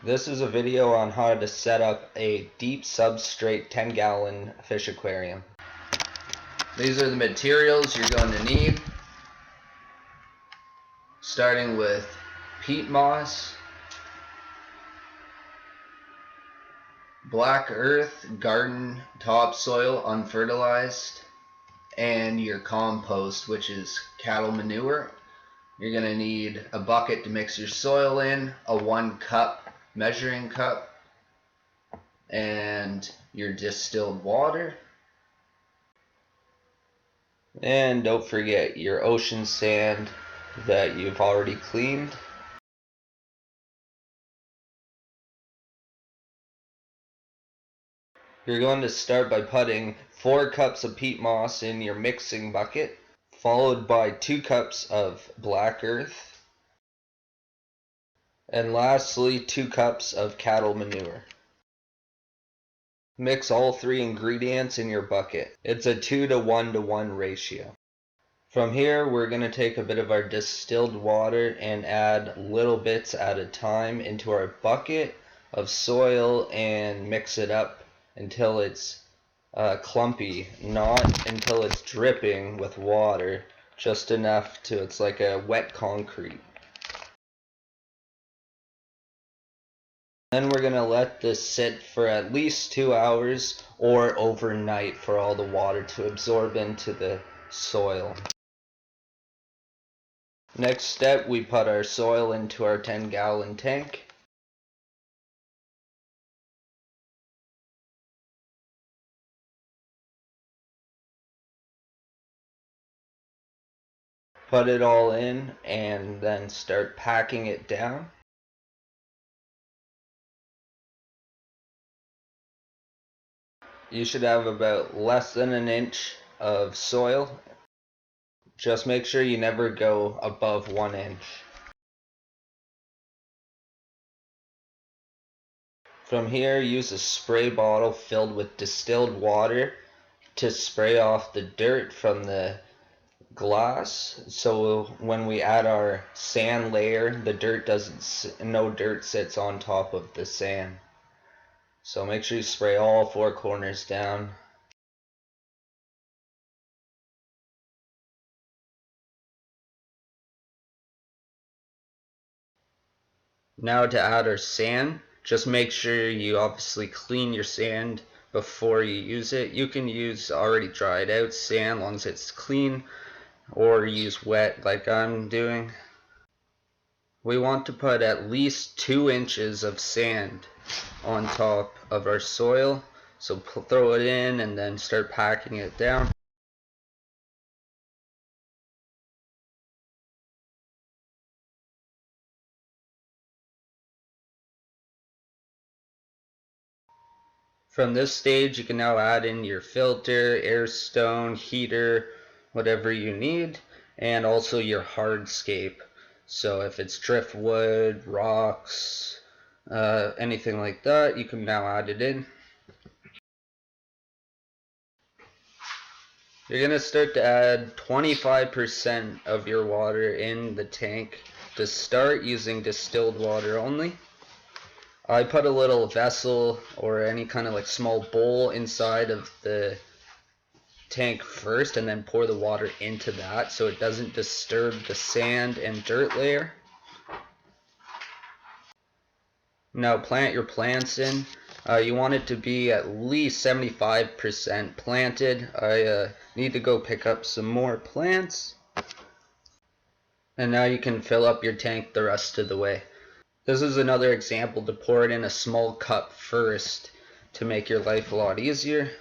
This is a video on how to set up a deep substrate 10-gallon fish aquarium. These are the materials you're going to need, starting with peat moss, black earth, garden topsoil unfertilized, and your compost, which is cattle manure. You're going to need a bucket to mix your soil in, a 1 cup measuring cup, and your distilled water. And don't forget your ocean sand that you've already cleaned. You're going to start by putting 4 cups of peat moss in your mixing bucket, followed by 2 cups of black earth, and lastly 2 cups of cattle manure. Mix all 3 ingredients in your bucket. It's a 2 to 1 to 1 ratio. From here, we're going to take a bit of our distilled water and add little bits at a time into our bucket of soil and mix it up until it's clumpy, not until it's dripping with water, just enough to it's like a wet concrete. Then we're going to let this sit for at least 2 hours or overnight for all the water to absorb into the soil. Next step, we put our soil into our 10-gallon tank. Put it all in and then start packing it down. You should have about less than an inch of soil. Just make sure you never go above 1 inch. From here, use a spray bottle filled with distilled water to spray off the dirt from the glass, so when we add our sand layer, no dirt sits on top of the sand. So make sure you spray all 4 corners down. Now to add our sand, just make sure you obviously clean your sand before you use it. You can use already dried out sand as long as it's clean, or use wet like I'm doing. We want to put at least 2 inches of sand on top of our soil, so throw it in and then start packing it down. From this stage, you can now add in your filter, air stone, heater, whatever you need, and also your hardscape. So if it's driftwood, rocks, anything like that, you can now add it in. You're going to start to add 25% of your water in the tank to start, using distilled water only. I put a little vessel or any kind of like small bowl inside of the tank first and then pour the water into that so it doesn't disturb the sand and dirt layer. Now plant your plants in. You want it to be at least 75% planted. I need to go pick up some more plants. And now you can fill up your tank the rest of the way. This is another example to pour it in a small cup first to make your life a lot easier.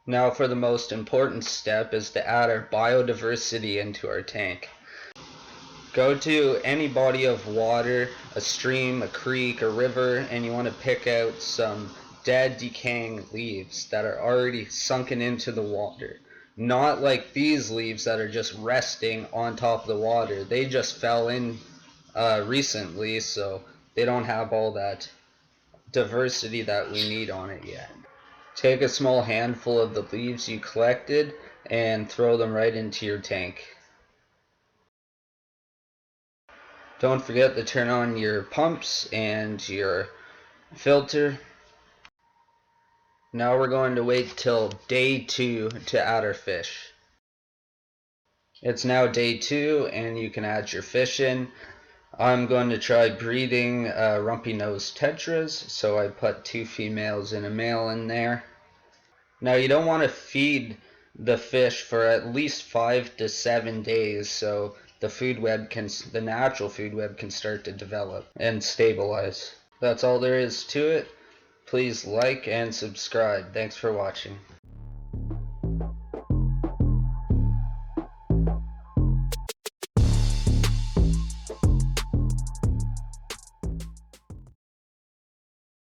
Now for the most important step is to add our biodiversity into our tank. Go to any body of water, a stream, a creek, a river, and you want to pick out some dead, decaying leaves that are already sunken into the water. Not like these leaves that are just resting on top of the water. They just fell in recently, so they don't have all that diversity that we need on it yet. Take a small handful of the leaves you collected and throw them right into your tank. Don't forget to turn on your pumps and your filter. Now we're going to wait till day 2 to add our fish. It's now day 2 and you can add your fish in. I'm going to try breeding rumpy-nosed tetras, so I put 2 females and a male in there. Now you don't want to feed the fish for at least 5 to 7 days so the natural food web can start to develop and stabilize. That's all there is to it. Please like and subscribe. Thanks for watching.